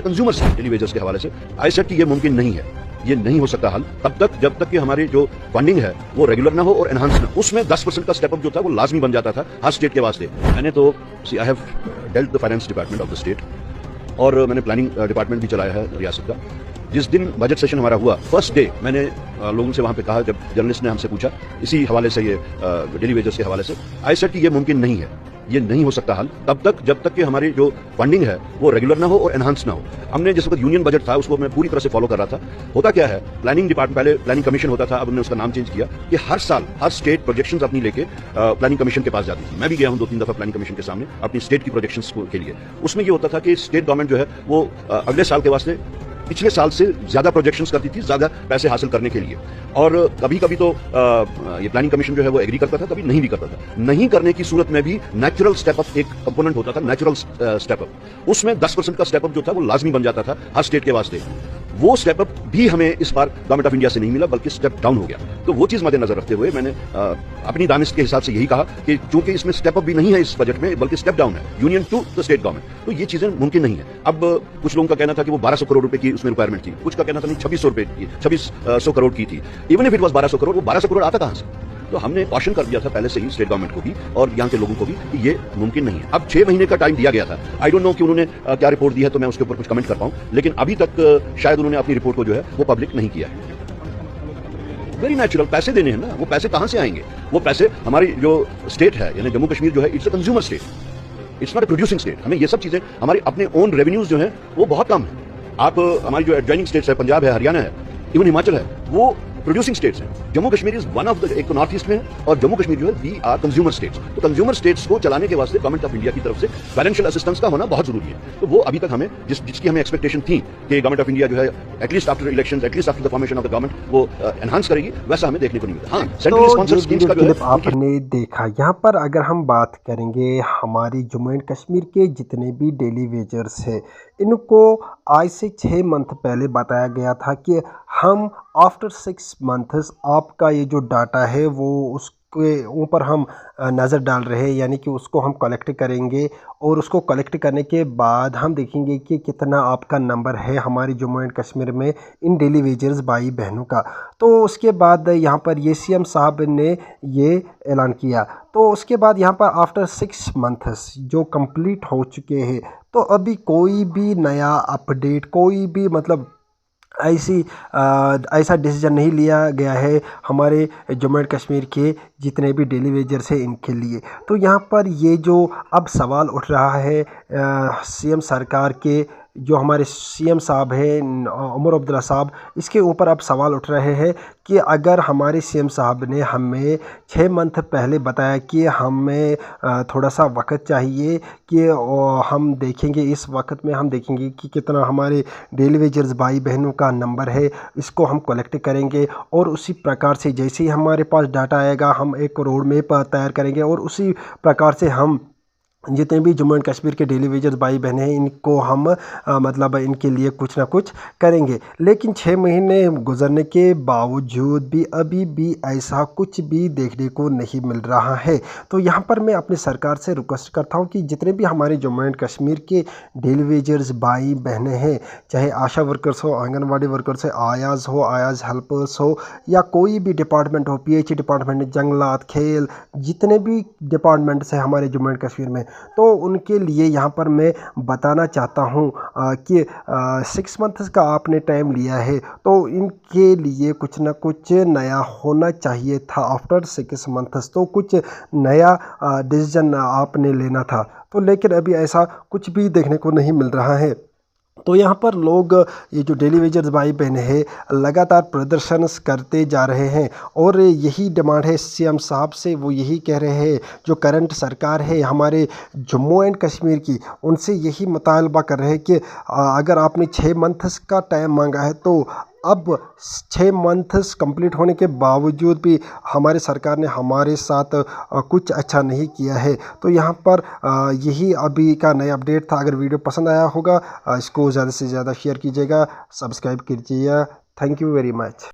Consumer से daily wages के हवाले से आई सेड कि ये मुमकिन नहीं है, ये नहीं हो सकता हल तब तक जब तक कि हमारी जो फंडिंग है वो रेगुलर ना हो और एनहांस ना। उसमें 10% का स्टेप अप जो था वो लाजमी बन जाता था हर स्टेट के वास्ते। मैंने तो I have dealt the finance department of the state और मैंने प्लानिंग डिपार्टमेंट भी चलाया है रियासत का। जिस दिन बजट सेशन हमारा हुआ फर्स्ट डे मैंने लोगों से वहां पे कहा, जब जर्नलिस्ट ने हमसे पूछा इसी हवाले से, ये डेली वेजेस के हवाले से, आई सेड कि ये मुमकिन नहीं है, ये नहीं हो सकता हल तब तक जब तक कि हमारी जो फंडिंग है वो रेगुलर ना हो और एनहांस ना हो। हमने जिस वक्त यूनियन बजट था उसको मैं पूरी तरह से फॉलो कर रहा था। होता क्या है, प्लानिंग डिपार्टमेंट, पहले प्लानिंग कमीशन होता था, अब उन्होंने उसका नाम चेंज किया कि हर साल हर स्टेट प्रोजेक्शंस अपनी लेके प्लानिंग कमीशन के पास जाती थी। मैं भी गया हूं 2-3 दफा प्लानिंग कमीशन के सामने अपनी स्टेट की प्रोजेक्शंस के लिए। उसमें ये होता था कि स्टेट गवर्नमेंट जो है वो अगले साल के वास्ते पिछले साल से ज्यादा प्रोजेक्शंस करती थी, ज्यादा पैसे हासिल करने के लिए। और कभी कभी तो ये प्लानिंग कमीशन जो है वो एग्री करता था, कभी नहीं भी करता था। नहीं करने की सूरत में भी नेचुरल स्टेप अप एक कंपोनेंट होता था, नेचुरल स्टेप अप। उसमें 10% का स्टेप अप जो था वो लाजमी बन जाता था हर स्टेट के वास्ते। वो स्टेप अप भी हमें इस बार गवर्नमेंट ऑफ इंडिया से नहीं मिला, बल्कि स्टेप डाउन हो गया। तो वो चीज मद्देनजर रखते हुए मैंने अपनी दानिश के हिसाब से यही कहा कि चूंकि इसमें स्टेप अप भी नहीं है इस बजट में, बल्कि स्टेप डाउन है union to the state government, तो ये चीजें मुमकिन नहीं है। अब कुछ लोगों का कहना था कि वो 1200 करोड़ रुपए की उसमें रिक्वायरमेंट थी, कुछ का कहना था नहीं 2600 करोड़ की थी। Even if it was 1200 crore, वो 1200 करोड़ आता कहां से? तो हमने कॉशन कर दिया था पहले से ही स्टेट गवर्नमेंट को भी और यहाँ के लोगों को भी कि ये मुमकिन नहीं है। अब 6 महीने का टाइम दिया गया था। आई डोंट नो कि उन्होंने क्या रिपोर्ट दी है, तो मैं उसके ऊपर कुछ कमेंट कर पाऊं, लेकिन अभी तक शायद उन्होंने अपनी रिपोर्ट को जो है वो पब्लिक नहीं किया है। वेरी नेचुरल, पैसे देने हैं ना, वो पैसे कहां से आएंगे? वो पैसे हमारी जो स्टेट है यानी जम्मू कश्मीर जो है, it's a consumer state, it's not a producing state. हमें ये सब चीजें, हमारे अपने ओन रेवेन्यूज जो है वो बहुत कम है। आप हमारी जो एडजॉइनिंग स्टेट्स है, पंजाब है, हरियाणा है, इवन हिमाचल है, वो प्रोड्यूसिंग स्टेट्स हैं। Jammu Kashmir is one of the, एक तो नॉर्थ ईस्ट में है और जम्मू कश्मीर जो है वी आर कंज्यूमर स्टेट्स। तो कंज्यूमर स्टेट्स को चलाने के वास्ते गवर्नमेंट ऑफ इंडिया की तरफ से फाइनेंशियल असिस्टेंस का होना बहुत जरूरी है। तो वो अभी तक हमें जिसकी हमें एक्सपेक्टेशन थी कि गवर्नमेंट ऑफ इंडिया जो है at least after elections, at least after the formation of the government, वो एनहांस करेगी, वैसा हमें देखने को नहीं मिला। हाँ, सेंट्रली स्पॉन्सर्ड स्कीम्स का जो है आपने देखा। यहाँ पर अगर हम बात करेंगे हमारी जम्मू एंड कश्मीर के जितने भी डेली वेजर्स हैं, इनको आज से 6 मंथ पहले बताया गया था कि हम आफ्टर 6 मंथ्स आपका ये जो डाटा है वो उसके ऊपर हम नज़र डाल रहे हैं, यानी कि उसको हम कलेक्ट करेंगे और उसको कलेक्ट करने के बाद हम देखेंगे कि कितना आपका नंबर है हमारी जम्मू एंड कश्मीर में इन डेली वेजर्स भाई बहनों का। तो उसके बाद यहाँ पर ये सीएम साहब ने ये ऐलान किया। तो उसके बाद यहाँ पर आफ्टर 6 मंथ्स जो कंप्लीट हो चुके हैं, तो अभी कोई भी नया अपडेट, कोई भी मतलब ऐसा डिसीजन नहीं लिया गया है हमारे जम्मू एंड कश्मीर के जितने भी डेली वेजर्स हैं इनके लिए। तो यहाँ पर ये जो अब सवाल उठ रहा है सीएम सरकार के, जो हमारे सीएम साहब हैं उमर अब्दुल्ला साहब, इसके ऊपर अब सवाल उठ रहे हैं कि अगर हमारे सीएम साहब ने हमें 6 मंथ पहले बताया कि हमें थोड़ा सा वक्त चाहिए कि हम देखेंगे, इस वक्त में हम देखेंगे कि कितना हमारे डेली वेजर्स भाई बहनों का नंबर है, इसको हम कलेक्ट करेंगे और उसी प्रकार से जैसे ही हमारे पास डाटा आएगा हम एक रोड मैप तैयार करेंगे और उसी प्रकार से हम जितने भी जम्मू एंड कश्मीर के डेली वेजर्स भाई बहन हैं इनको हम मतलब इनके लिए कुछ ना कुछ करेंगे। लेकिन 6 महीने गुजरने के बावजूद भी अभी भी ऐसा कुछ भी देखने को नहीं मिल रहा है। तो यहाँ पर मैं अपनी सरकार से रिक्वेस्ट करता हूँ कि जितने भी हमारे जम्मू एंड कश्मीर के डेली वेजर्स भाई बहनें हैं, चाहे आशा वर्कर्स हो, आंगनवाड़ी वर्कर्स हो, आयाज हेल्पर्स हो, या कोई भी डिपार्टमेंट हो, पीएच डिपार्टमेंट, जंगलात, खेल, जितने भी डिपार्टमेंट्स हैं हमारे जम्मू एंड कश्मीर में, तो उनके लिए यहाँ पर मैं बताना चाहता हूँ कि 6 मंथ्स का आपने टाइम लिया है, तो इनके लिए कुछ ना कुछ नया होना चाहिए था। आफ्टर 6 मंथ्स तो कुछ नया डिसीजन आपने लेना था, तो लेकिन अभी ऐसा कुछ भी देखने को नहीं मिल रहा है। तो यहाँ पर लोग, ये जो डेली वेजर्स भाई बहन है, लगातार प्रदर्शन करते जा रहे हैं और यही डिमांड है सीएम साहब से। वो यही कह रहे हैं, जो करंट सरकार है हमारे जम्मू एंड कश्मीर की, उनसे यही मुतालबा कर रहे हैं कि अगर आपने 6 मंथ्स का टाइम मांगा है, तो अब 6 मंथ्स कंप्लीट होने के बावजूद भी हमारे सरकार ने हमारे साथ कुछ अच्छा नहीं किया है। तो यहाँ पर यही अभी का नया अपडेट था। अगर वीडियो पसंद आया होगा इसको ज़्यादा से ज़्यादा शेयर कीजिएगा, सब्सक्राइब कीजिएगा। Thank you very much.